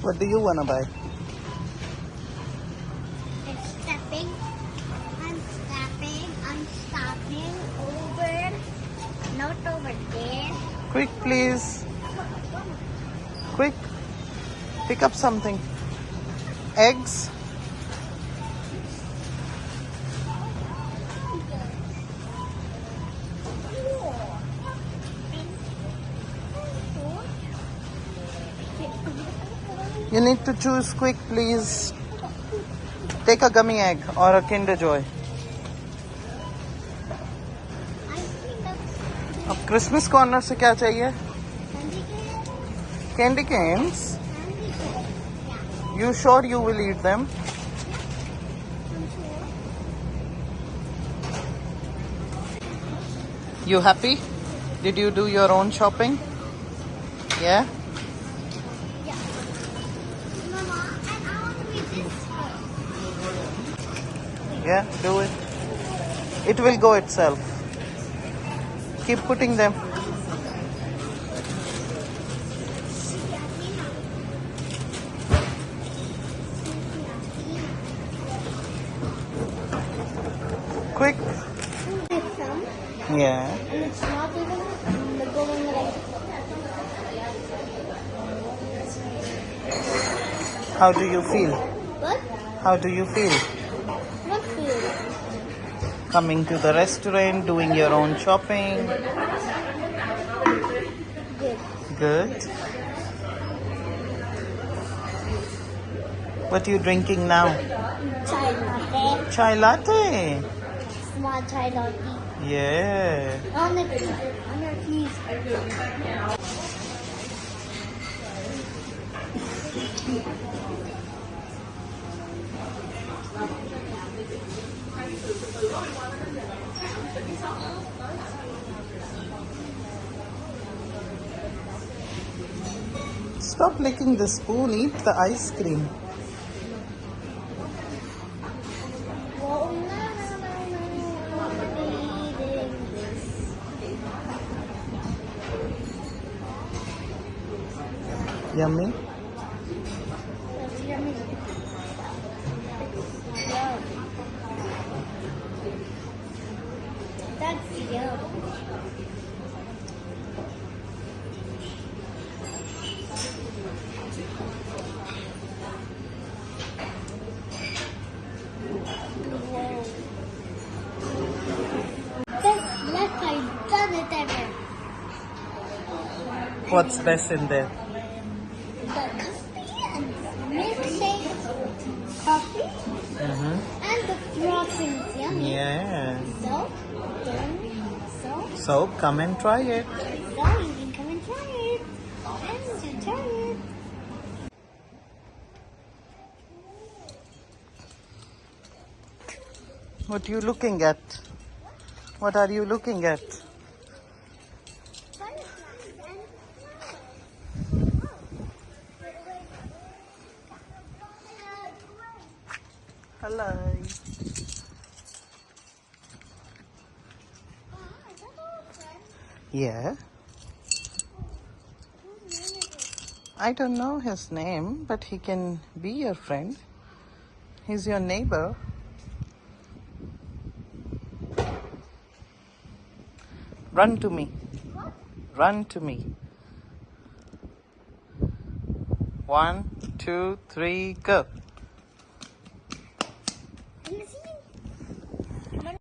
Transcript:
What do you wanna buy? It's stepping, I'm stopping over, not over there. Quick, please. Quick. Pick up something. Eggs. You need to choose quick, please. Take a gummy egg or a Kinder Joy. अब Christmas corner से क्या चाहिए? Candy canes. You sure you will eat them? You happy? Did you do your own shopping? Yeah? Yeah, do it. It will go itself. Keep putting them. Quick. Yeah. And it's not even going like. How do you feel? What? How do you feel? What food? Coming to the restaurant, doing your own shopping. Good. Good. What are you drinking now? Chai latte. Chai latte. Small chai latte. Yeah. On it, please. Stop licking the spoon, eat the ice cream. Yummy? That's yummy. Yum. That's yum. Look, I've done it ever. What's best in there? The coffee and milkshake, coffee, and the frosting's yummy. Yeah. So, So come and try it. you can come and try it. And you try it. What are you looking at? What are you looking at? Hello. Yeah. I don't know his name, but he can be your friend. He's your neighbor. Run to me. Run to me. 1, 2, 3, go.